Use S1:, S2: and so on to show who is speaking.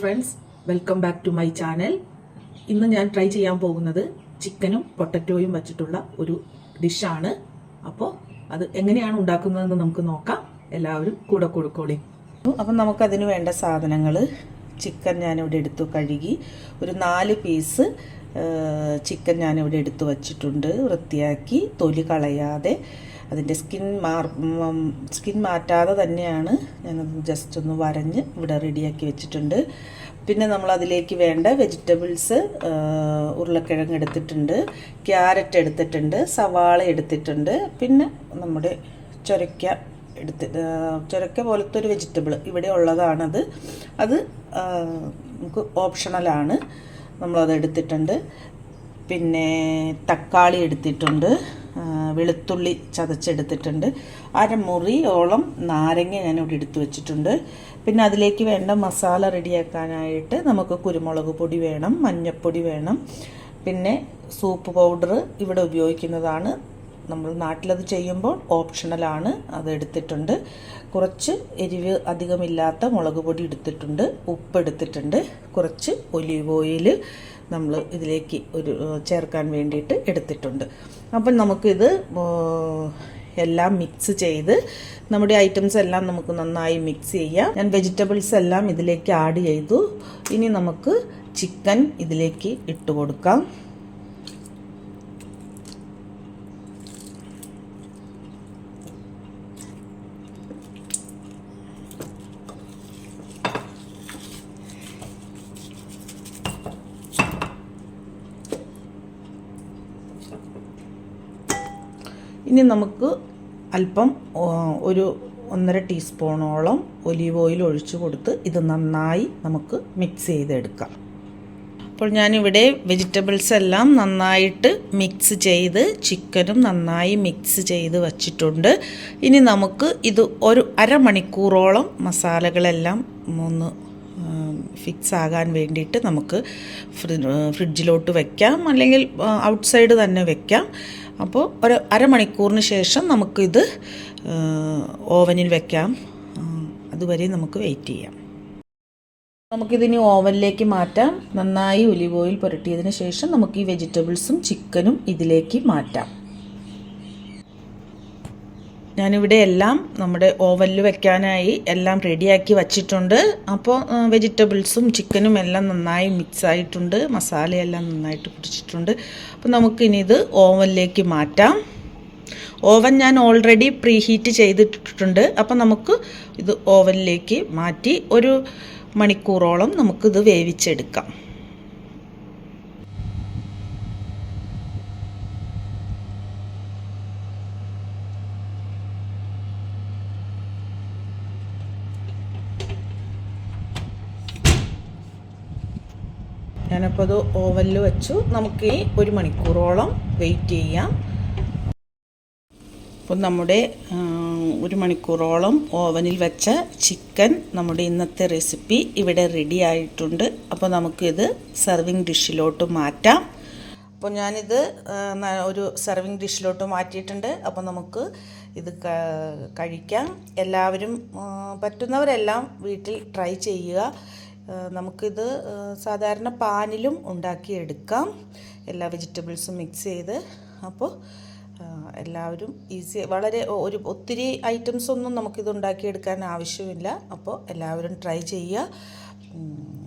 S1: Friends, welcome back to my channel. ഇന്ന് ഞാൻ try ചെയ്യാൻ പോകുന്നത് ചിക്കനും പൊട്ടറ്റോയും വെച്ചിട്ടുള്ള ഒരു ഡിഷാണ്. അപ്പോൾ അത് എങ്ങനെയാണ് ഉണ്ടാക്കുന്നതെന്ന് നമുക്ക് നോക്കാം. എല്ലാവരും കൂടെ കൊടുക്കോളി.
S2: അപ്പം നമുക്കതിന് വേണ്ട സാധനങ്ങൾ: ചിക്കൻ ഞാനിവിടെ എടുത്തു കഴുകി, ഒരു 4 പീസ് ചിക്കൻ ഞാനിവിടെ എടുത്തു വച്ചിട്ടുണ്ട്. വൃത്തിയാക്കി തൊലി കളയാതെ അതിൻ്റെ സ്കിൻ മാറ്റാതെ തന്നെയാണ് ഞാനത് ജസ്റ്റ് ഒന്ന് വരഞ്ഞ് ഇവിടെ റെഡിയാക്കി വെച്ചിട്ടുണ്ട്. പിന്നെ നമ്മൾ അതിലേക്ക് വേണ്ട വെജിറ്റബിൾസ്: ഉരുളക്കിഴങ്ങ് എടുത്തിട്ടുണ്ട്, ക്യാരറ്റ് എടുത്തിട്ടുണ്ട്, സവാള എടുത്തിട്ടുണ്ട്, പിന്നെ നമ്മുടെ ചൊരക്ക പോലത്തെ ഒരു വെജിറ്റബിൾ ഇവിടെ ഉള്ളതാണത്. അത് നമുക്ക് ഓപ്ഷണലാണ്, നമ്മളത് എടുത്തിട്ടുണ്ട്. പിന്നെ തക്കാളി എടുത്തിട്ടുണ്ട്, വെളുത്തുള്ളി ചതച്ചെടുത്തിട്ടുണ്ട്, അരമുറിയോളം നാരങ്ങ ഞാനിവിടെ എടുത്തു വെച്ചിട്ടുണ്ട്. പിന്നെ അതിലേക്ക് വേണ്ട മസാല റെഡിയാക്കാനായിട്ട് നമുക്ക് കുരുമുളക് പൊടി വേണം, മഞ്ഞൾപ്പൊടി വേണം, പിന്നെ സൂപ്പ് പൗഡർ ഇവിടെ ഉപയോഗിക്കുന്നതാണ്. നമ്മൾ നാട്ടിലത് ചെയ്യുമ്പോൾ ഓപ്ഷണലാണ്, അത് എടുത്തിട്ടുണ്ട്. കുറച്ച് എരിവ് അധികമില്ലാത്ത മുളക് പൊടി എടുത്തിട്ടുണ്ട്, ഉപ്പ് എടുത്തിട്ടുണ്ട്, കുറച്ച് ഒലീവ് ഓയിൽ നമ്മൾ ഇതിലേക്ക് ചേർക്കാൻ വേണ്ടിയിട്ട് എടുത്തിട്ടുണ്ട്. അപ്പം നമുക്കിത് എല്ലാം മിക്സ് ചെയ്ത് നമ്മുടെ ഐറ്റംസ് എല്ലാം നമുക്ക് നന്നായി മിക്സ് ചെയ്യാം. ഞാൻ വെജിറ്റബിൾസ് എല്ലാം ഇതിലേക്ക് ആഡ് ചെയ്തു. ഇനി നമുക്ക് ചിക്കൻ ഇതിലേക്ക് ഇട്ട് കൊടുക്കാം. ഇനി നമുക്ക് അല്പം ഒരു 1.5 ടീസ്പൂണോളം ഒലീവ് ഓയിൽ ഒഴിച്ചു കൊടുത്ത് ഇത് നന്നായി നമുക്ക് മിക്സ് ചെയ്തെടുക്കാം. അപ്പോൾ ഞാനിവിടെ വെജിറ്റബിൾസ് എല്ലാം നന്നായിട്ട് മിക്സ് ചെയ്ത് ചിക്കനും നന്നായി മിക്സ് ചെയ്ത് വച്ചിട്ടുണ്ട്. ഇനി നമുക്ക് ഇത് ഒരു അരമണിക്കൂറോളം മസാലകളെല്ലാം ഒന്ന് ഫിക്സ് ആകാൻ വേണ്ടിയിട്ട് നമുക്ക് ഫ്രിഡ്ജിലോട്ട് വെക്കാം, അല്ലെങ്കിൽ ഔട്ട്സൈഡ് തന്നെ വെക്കാം. അപ്പോൾ ഒരു അരമണിക്കൂറിന് ശേഷം നമുക്കിത് ഓവനിൽ വെക്കാം. അതുവരെ നമുക്ക് വെയിറ്റ് ചെയ്യാം. നമുക്കിതിനി ഓവനിലേക്ക് മാറ്റാം. നന്നായി ഒലിവ് ഓയിൽ പുരട്ടിയതിന് ശേഷം നമുക്ക് ഈ വെജിറ്റബിൾസും ചിക്കനും ഇതിലേക്ക് മാറ്റാം. ഞാനിവിടെ എല്ലാം നമ്മുടെ ഓവനിൽ വെക്കാനായി എല്ലാം റെഡിയാക്കി വച്ചിട്ടുണ്ട്. അപ്പോൾ വെജിറ്റബിൾസും ചിക്കനും എല്ലാം നന്നായി മിക്സ് ആയിട്ടുണ്ട്, മസാലയെല്ലാം നന്നായിട്ട് പിടിച്ചിട്ടുണ്ട്. അപ്പോൾ നമുക്കിനി ഇത് ഓവനിലേക്ക് മാറ്റാം. ഓവൻ ഞാൻ ഓൾറെഡി പ്രീ ഹീറ്റ് ചെയ്തിട്ടിട്ടുണ്ട്. അപ്പോൾ നമുക്ക് ഇത് ഓവനിലേക്ക് മാറ്റി ഒരു മണിക്കൂറോളം നമുക്കിത് വേവിച്ചെടുക്കാം. ഞാനപ്പോൾ അത് ഓവനിൽ വെച്ചു. നമുക്ക് ഈ 1 മണിക്കൂറോളം വെയിറ്റ് ചെയ്യാം. അപ്പോൾ നമ്മുടെ 1 മണിക്കൂറോളം ഓവനിൽ വെച്ച ചിക്കൻ, നമ്മുടെ ഇന്നത്തെ റെസിപ്പി ഇവിടെ റെഡി ആയിട്ടുണ്ട്. അപ്പോൾ നമുക്കിത് സെർവിങ് ഡിഷിലോട്ട് മാറ്റാം. അപ്പോൾ ഞാനിത് ഒരു സെർവിങ് ഡിഷിലോട്ട് മാറ്റിയിട്ടുണ്ട്. അപ്പോൾ നമുക്ക് ഇത് കഴിക്കാം. എല്ലാവരും പറ്റുന്നവരെല്ലാം വീട്ടിൽ ട്രൈ ചെയ്യുക. നമുക്കിത് സാധാരണ പാനിലും ഉണ്ടാക്കിയെടുക്കാം, എല്ലാ വെജിറ്റബിൾസും മിക്സ് ചെയ്ത്. അപ്പോൾ എല്ലാവരും വളരെ ഒത്തിരി ഐറ്റംസ് ഒന്നും നമുക്കിത് ഉണ്ടാക്കിയെടുക്കാൻ ആവശ്യമില്ല. അപ്പോൾ എല്ലാവരും ട്രൈ ചെയ്യുക.